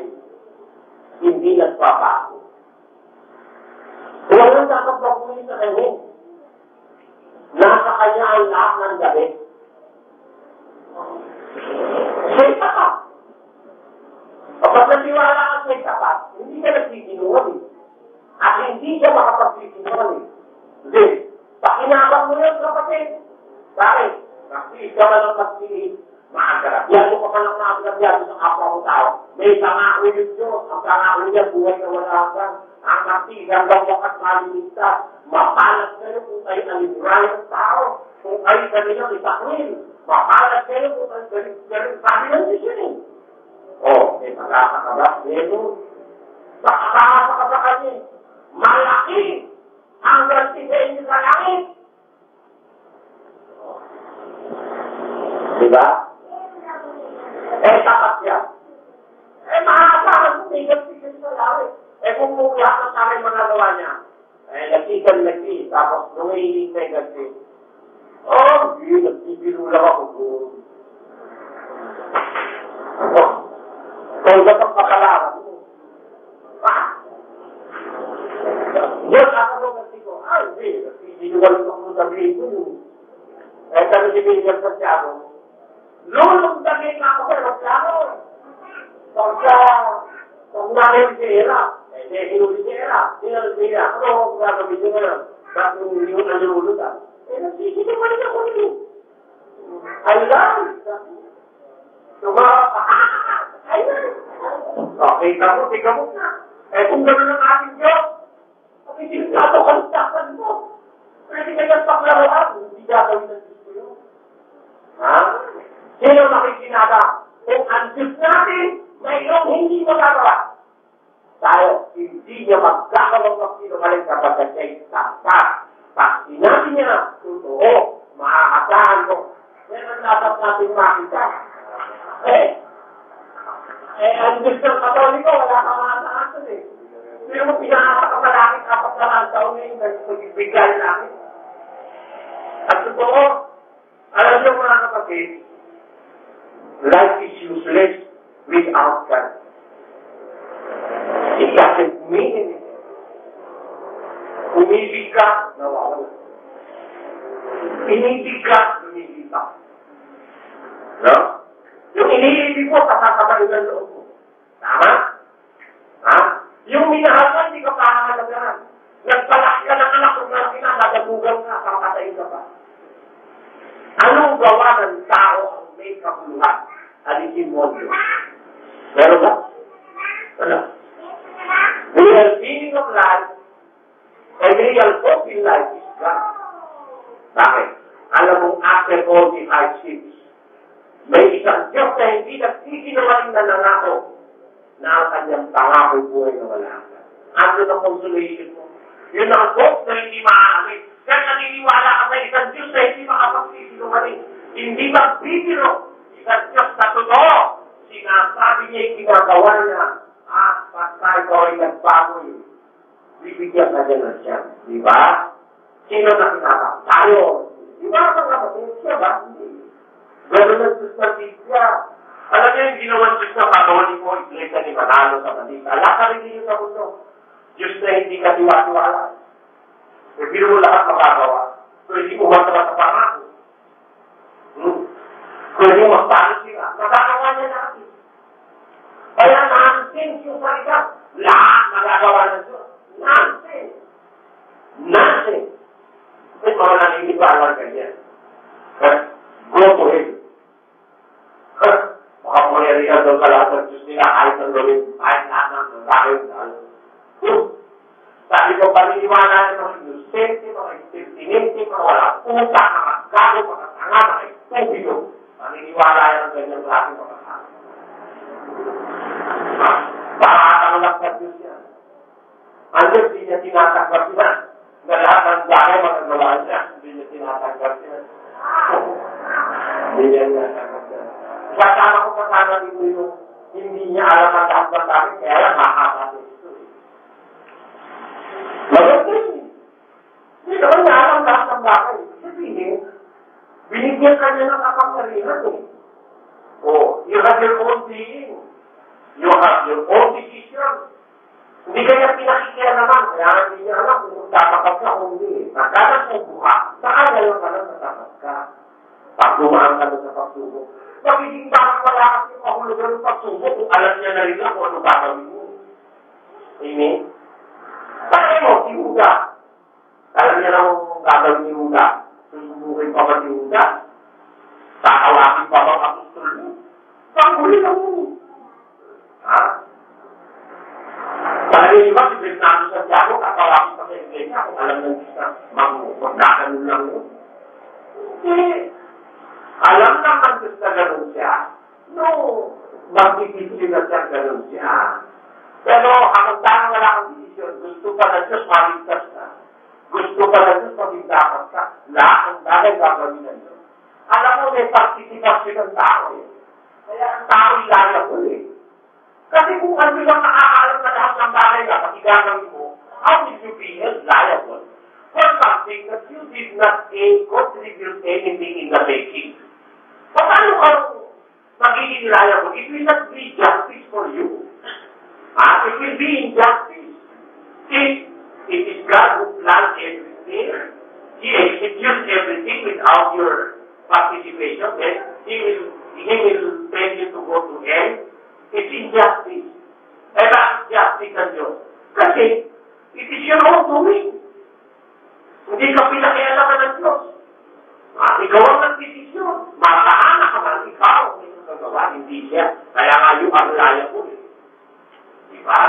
hindi nagpapago. Walang dapat makunin sa kanya. Nasa kanya ang lahat ng gabi. Siya'y tapat. Kapag natiwala ka siya'y tapat, hindi ka nagsisinungaling. At hindi siya makapagsisinungaling. Hindi. Pakinabang mo yun, kapatid. Bakit? Kasi ka man ang maagarapyan mo ka man ang maagarapyan sa kapwa mo tao. May pangako yung Diyos. Ang pangako niya, buhay na wala hanggang. Ang nakti, hanggang wakat maliligtas. Mapalas kayo kung kayo naliburay ng tao. Kung kayo kanilang itakwil. Mapalas kayo kung kayo galing sabi ng Diyos yun eh. May magkakakabas nito. Makakakasa ka sa kanya. Malaki ang ganti sa inyo sa langit. Diba? Tapat siya. Makakasahan mo, tigil-tigil sa lahat. Kung lahat ng aking magagawa niya, nagsigal-nagsi, tapos lumihiling negative. Nagsibilu lang ako doon. Kung dapat makalaman mo. Yun, ako nung nagsi ko, hindi naman itong sabihin ko yun. Sabi si Miguel Santiago, lulong-dagin na ako sa reklamo. Kung namin si Era, hinuli si Era, ano gagawin nyo ngayon? Bakit yung nalulutan? Nagsisigawan ako nyo. Alam! Ayan! Okay, ikaw mo na. Kung gano'n ang ating Diyos, kung hindi nato kalustakan mo, pwede kayang paklaruan, hindi gagawin ng Diyos ko yun. Sino nakikinada? Kung ang Diyos natin, mayroong hindi magagawa. Tayo, hindi niya magkakaroon ng sinungaling kapag siya'y tapat. Pag sinabi niya, totoo, makakasahan ko. Yan ang dapat natin makita. Ang Diyos ng Katoliko, wala kang makakasan eh. Pero mo pinakakapalakit apat na lang taon ngayon, nagbibigay namin. At totoo, alam niyo mga kapatid, life is useless without God. It doesn't mean anything. Umibig ka, nawawala. Inibig ka, umibig ka. No? Yung iniibig mo, pakakamain ng loob mo. Tama? Yung minahal ka, hindi ka pangamalagahan. Nagpalaki ka ng anak kung malaki na, nagagugal ka, kakatayin ka pa. Anong gawa ng tao ang may kapuluhan? Alisin mo Diyos. Meron ba? Ano? The real meaning of life and the real hope in life is God. Bakit? Alam mong after all the hardships, may isang Diyos na hindi nagsisinungaling na nangako na ang kanyang pangako'y buhay na wala. Ano na consolation mo? Yun ang hope na hindi maaamin. Kaya naniniwala ka sa isang Diyos na hindi makapagsisinungaling. Hindi magbibiro. Isang Diyos na totoo. Sinasabi niya yung ginagawa niya. Basta ikaw ay nagbago yun. Bibigyan ka niya ng siya. Di ba? Sino na kinaka? Tayo. Di ba ang kapatid siya ba? Hindi. Gano'n ang Diyos na siya. Alam niyo yung ginawan Diyos na Katoliko, Iglesia ni Manalo sa Manila. Ala ka rin yun sa mundo. Diyos na hindi ka tiwa-tiwala. Pero mo lahat magagawa. Kung hindi mo matala sa pangako. Kung hindi mo magpalit sila, magagawa niya natin. Kaya nonsense yung salita. Lahat magagawa ng Diyos. Nonsense. Nonsense. May mga naninibalan ganyan. Go to him. Makapangyarihan daw sa lahat ng Diyos nila kahit ang gawin, kahit lahat ng gawin. Sabi ko, paniniwala na mga inosente, mga istintinente, mga walang utak, mga gago, mga tanga, mga istubido. Paniniwala yan ang ganyan sa ating mga tanga. Pakatang lang sa Diyos yan. Ang Diyos, hindi niya tinatanggap sila. Na lahat ng bagay, magagawa niya, hindi niya tinatanggap sila. Hindi niya tinatanggap sila. Kasama ko kasama dito yung hindi niya alam ang lahat ng bagay, kaya lang makakasama ito. Maganda yun. Hindi naman niya alam lahat ng bagay. Sabihin, binigyan ka niya ng kapangyarihan eh. You have your own being. You have your own decision. Hindi ka niya pinakikiya naman, kaya hindi niya alam kung tapakat ka o hindi. Nagkakasubo ka, saan ngayon ka lang natapat ka? Pag dumaan ka sa pagsubok. Magiging bakit wala kasi mahulugan ng pagsubok kung alam niya na rin lang kung ano gagawin mo. Amen? Bakit mo, si Huda? Alam niya lang kung gagawin ni Huda. Susubukin pa ba si Huda? Tatawakin pa ba kapustol mo? Panghuli lang mo. Ha? Dahil iba, si Bernardo Santiago, tatawakin pa sa iglesia kung alam ng Diyos na magkakaroon lang mo. Hindi. Alam naman Diyos na gano'n siya. No, magpipili na siya gano'n siya. Pero ang tanong wala kang desisyon, gusto pa na Diyos maligtas ka. Gusto pa na Diyos maligtakas ka. Lahat ang bagay gagawin na Diyos. Alam mo, may participation ng tao eh. Kaya ang tao ilalabol eh. Kasi kung ano lang nakakaalam na lahat ng bagay na pati gagawin mo, how will you be held liable for something that you did not contribute anything in the making? Paano ka magiging liable? It will not be justice for you. It will be injustice. See, it is God who planned everything. He executes everything without your participation. And He will tell you to go to hell. It's injustice. Eh, bakit justice ang Diyos? Kasi, it is your own doing. Hindi ka pinakialaman ng Diyos. Ikaw ang nagdesisyon. Matahanan ka man, ikaw ang may nagagawa, hindi siya. Kaya nga yung paglaya mo. Diba?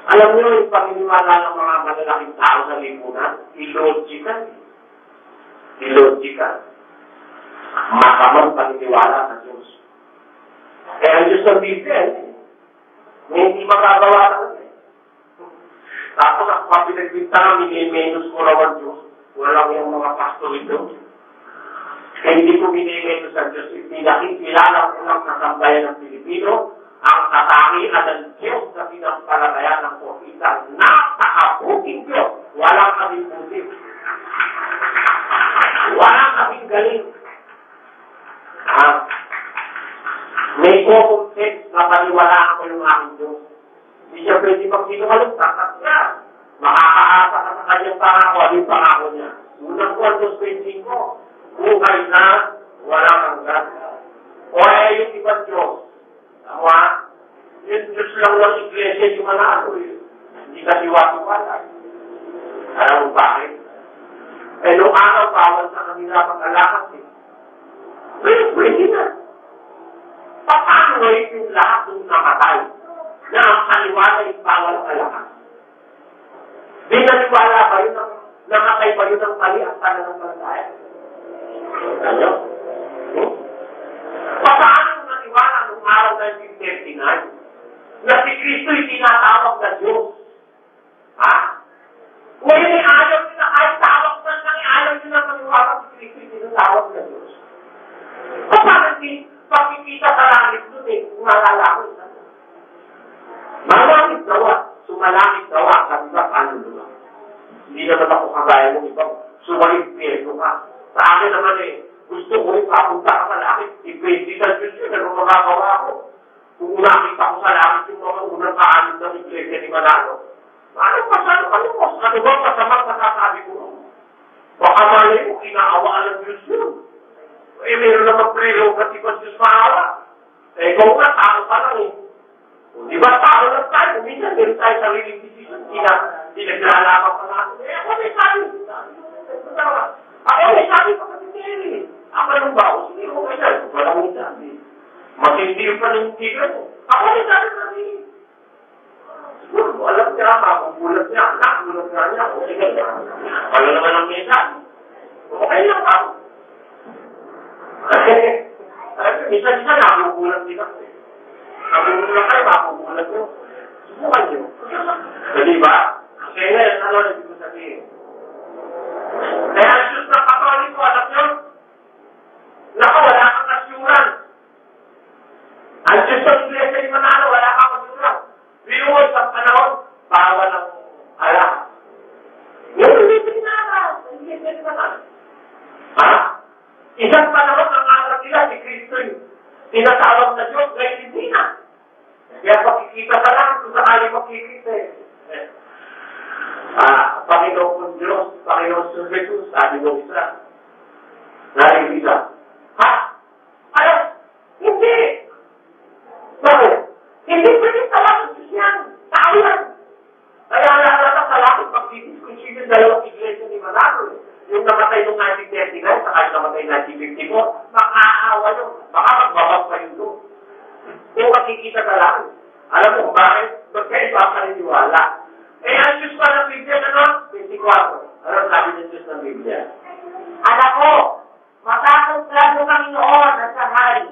Alam niyo, yung paniniwala ng mga malalaking tao sa lipunan, illogical. Illogical. Masamang paniniwala sa Diyos. Kaya ang Diyos ng Biblia, hindi magagawa talaga. Tapos ako pa pinagbintang, minimenos ko raw ang Diyos. Walang yung mga pastor ito. Kaya hindi ko minimenos ang Diyos. Pinakikilala ko lang sa sambayan ng Pilipino ang katangian ng Diyos na pinampalataya ng isang napakabuting Diyos. Walang kaming buti. Walang kaming galing. May common sense na paniwalaan ko yung aking Diyos. Hindi siya pwede magsinungaling, takat niya. Makakaasa ka sa kanyang pangako, yung pangako niya. Unang ko ang Diyos 25, buhay na walang hanggan. O yung ibang Diyos. Tama? Yung Diyos lang ng iglesia yung manalo eh. Hindi ka diwatiwala. Alam mo bakit? Nung araw, bawal sa kanila pag-alakas eh. Pwede na. Paano ngayon yung lahat ng namatay na ang kaniwala ay bawal ang alakas? Di naniwala ba yun ang namatay ba yun ang mali ang pananampalataya? Ano? Paano naniwala nung araw 1939 na si Kristo'y tinatawag na Diyos? Ha? Ngayon ay ayaw nila, ay tawag na nang ayaw nila maniwala si Kristo'y tinatawag na Diyos. Paano pakikita sa langit doon eh, kung nalalakot na. Malangit dawa, sumalangit dawa, sabi ba, paano doon? Hindi naman ako kagaya ng ibang sumaligpirito ka. Sa akin naman eh, gusto ko rin papunta ka sa langit, ipwede sa Diyos yun, ano magagawa ko? Kung nakita ko sa langit yung mga unang kaanin ng iglesia ni Manalo, ano pasano ka mo? Ano ba masamang masasabi ko? Baka mali mo, kinaawaan ng Diyos yun. Eh, meron naman prerogative ang Diyos maawa. Eh, kung nga, tao pa lang eh. Di ba, tao lang tayo. Minsan, meron tayo sariling decision. Pinaglalaman pa natin. Eh, ako may sabi. Ako may sabi pa kasi Mary. Ako nung ba? O, sige, okay na. Walang may sabi. Matindi yung panintigan mo. Ako may sabi pa rin. Siguro, alam niya, makugulat niya. Nakugulat nga niya. O, sige na. Wala naman ang may sabi. Okay lang ako. Isa-isa nakugulat din ako. Nakugulat kayo, makugulat nyo. Subukan nyo. Di ba? Kasi ngayon, ano na dito sabihin? Kaya ang Diyos ng Katoliko, alam nyo? Naku, wala kang assurance. Ang Diyos ng Iglesia ni Manalo, wala kang assurance. Binuod sa panahon, bawal ang alam. Yung Iglesia ni Manalo, Iglesia ni Manalo. Ha? Isang panahon ang anak nila, si Kristo yung tinatawag na Diyos, ngayon hindi na. Kaya makikita ka lang kung sakali makikita eh. Panginoon kong Diyos, Panginoon sa Jesus, sabi ng isa. Narinig isa. Ha? Ano? Hindi! Bakit? Hindi pwede talagang Diyos yan. Tao yan. Kaya lalata talagang pag-didiskusyon yung dalawang iglesia ni Manalo eh. Yung namatay noong 1939, saka yung namatay 1954, makaawa yun. Baka magbabag pa yun doon. Kung makikita ka lang, alam mo kung bakit? Magkaiba ka niniwala. Eh, ang Diyos pa ng Biblia, ano? 24. Ano sabi ng Diyos ng Biblia? Anak ko, matakot ka ng Panginoon at sa hari,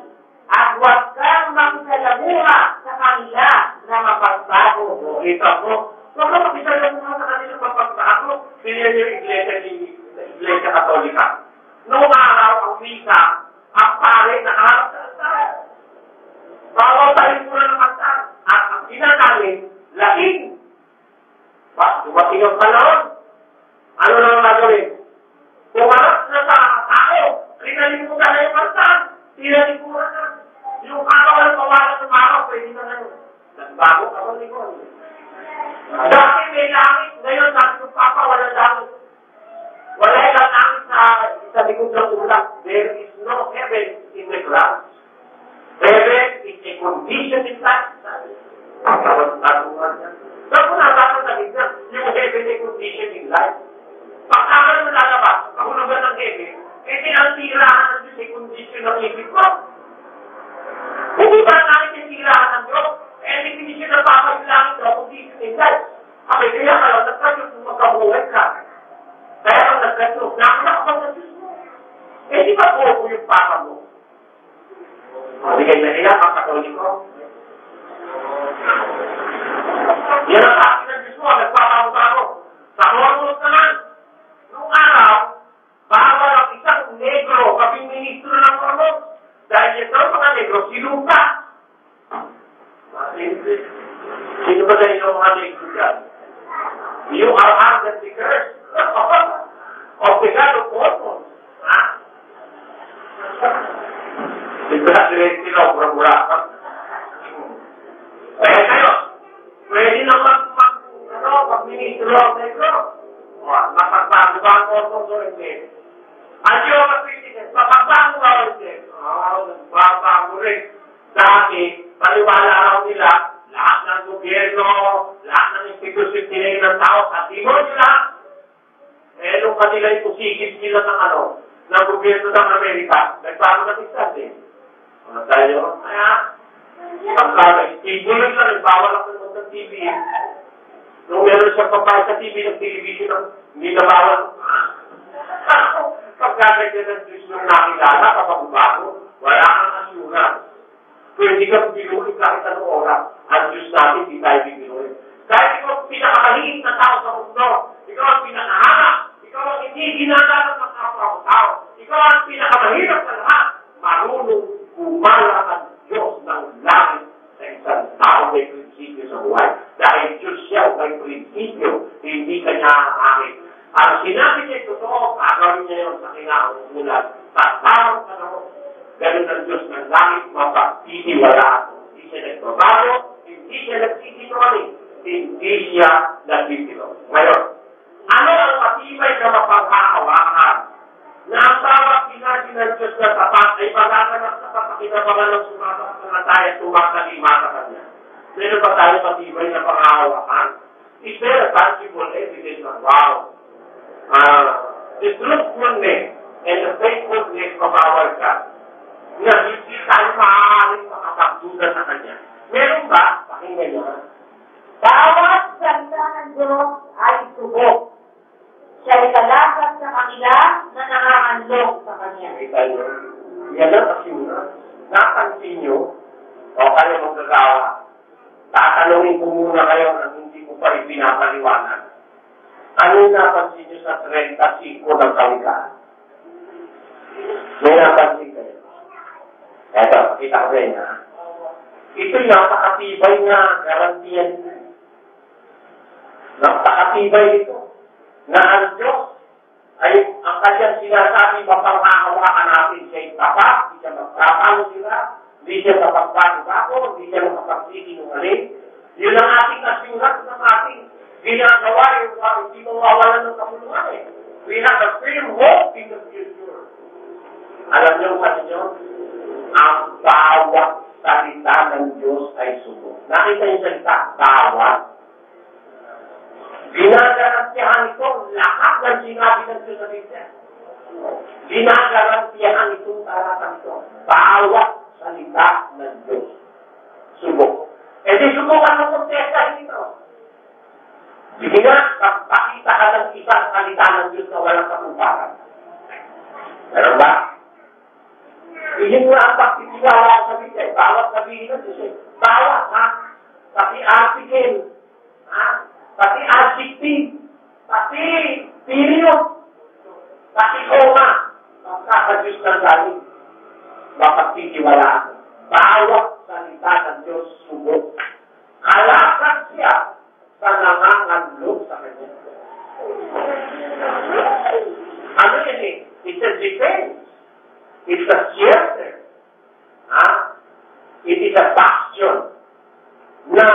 at huwag kang magsalamuha sa kanila na mapagbago. O, kita mo. Huwag ka magsalamuha sa kanila mapagbago. Sino yung iglesia Katolika? Noong araw, ang misa, definisyon ng isip ko. Hindi ba namin tinirahan ng Diyos? Eh, definisyon ng Papa yung langit daw, kung di sinigay. Okay, kaya kayo, nagkasyos kung magkabuhay ka. Kaya kung nagkasyos, nakakabang na Diyos mo. Eh, di ba po yung Papa mo? Bigay na nila, ang Katoliko. Yan ang akin ng Diyos mo, nagpapautaro. Sa Hormuz naman, noong araw, bawal ang isang negro, kaping ministro ng Hormuz. Dahil ito, mga negro, sinupa. Sino ba dahil ang mga negro dyan? You are under the curse of the God of Hormuz. Ha? Nag-graduate sila, mura-mura. Kaya kayo, pwede na mag-ministro ang negro. Mapagbago ba ang Hormuz o hindi? At yung mga mapagbago ba o hindi? Nagbabago rin. Dati, paniwala raw nila, lahat ng gobyerno, lahat ng institusyon tinigil ng tao, at timon nila, eh, nung kanila ipusigis nila ng gobyerno ng Amerika, nagbago na tigsan din. Ano tayo? Kaya, pagka-stable lang, bawal ako ng TV. Nung meron siyang papay sa TV ng television, hindi na bawal. Pagkakagyan ng Diyos nung nakilala, kapag bago, wala kang assurance. Pwede kang binuhin kahit anong oras. Ang Diyos natin, di tayo binuhin. Kahit ikaw ang pinakamaliit na tao sa mundo, ikaw ang pinakahanga, ikaw ang hindi ginagalang ng kapwa-tao, ikaw ang pinakamahirap sa lahat, marunong kumala ang Diyos ng langit sa isang tao may prinsipyo sa buhay. Dahil Diyos siya may prinsipyo, hindi kanya aangin. Ang sinabi niya totoo, gagawin niya yun sa kinauulan. Sa tamang panahon, ganun ang Diyos ng langit, mapagtitiwalaan. Hindi siya nagbabago, hindi siya nagtitinungaling, hindi siya nagtitino. Ngayon, ano ang matibay na mapanghahawakan na ang bawat pinasi ng Diyos na tapat ay magaganap sa kapakinabangan ng sumasamanataya at tumakalima sa Kanya? Meron ba tayo matibay na panghahawakan? Is there a tangible evidence of wow? The truthfulness and the faithfulness of our God na hindi tayo maaaring makapagduda sa Kanya. Meron ba? Pakinggan nyo. Bawat salita ng Diyos ay subok. Siya ay kalakas sa kanila na nakakanlog sa Kanya. Kita nyo. Yan ang assurance. Napansin nyo o kayo magkagawa. Tatanungin ko muna kayo na hindi ko pa ipinapaliwanag. Ano yung napansin nyo sa 35 ng kalikaan? May napansin kayo. Eto, pakita ko rin ha. Ito'y napakatibay na garantiyan ito. Napakatibay ito. Na ang Diyos ay ang kanyang sinasabi mapanghahawakan natin siya'y tapat, hindi siya magkapalo sila, hindi siya mapagbago-bago, hindi siya mapagsisinungaling. Yun ang ating assurance ng ating ginagawa yung hindi mawawalan ng kamuluan eh. We have a firm hope in the future. Alam niyo sa inyo, ang bawat salita ng Diyos ay subok. Nakita yung salita, bawat. Ginagarantiyahan ito lahat ng sinabi ng Diyos sa Biblia. Ginagarantiyahan itong talatang ito. Bawat salita ng Diyos. Subok. E di subukan mo kung testa ito. Sige nga, pakita ka ng isang salita ng Diyos na walang katuparan. Meron ba? Iyon nga ang pagtitiwala sa Biblia. Bawat sabihin ng Diyos. Bawat, ha? Pati article. Ha? Pati adjective. Pati period. Pati koma. Pagkaka-Diyos ng galing. Mapagtitiwalaan. Bawat salita ng Diyos subok. Kalakas siya sa nanganganlog sa Kanya. Ano yun eh? It's a defense. It's a shelter. Ha? It is a bastion na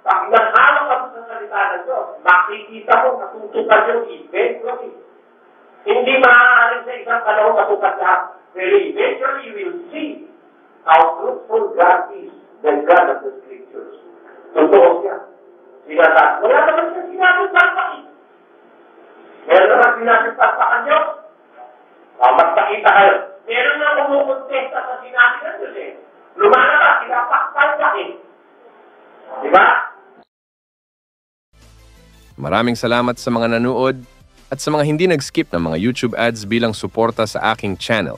pag nanghalong ka sa salita ng Diyos, makikita mo natutukan yung eventually. Hindi maaaring sa isang panahon matukan lahat. Pero eventually you will see how truthful God is, the God of the Scriptures. Totoo siya. Sinasabi. Wala naman siya sinabing palpakin. Meron naman sinabing palpakan Diyos. Mas pakita kayo. Meron na kumuntesta sa sinabi ng Diyos eh. Lumalabas, sinapaktal laki. Diba? Maraming salamat sa mga nanood at sa mga hindi nag-skip ng mga YouTube ads bilang suporta sa aking channel.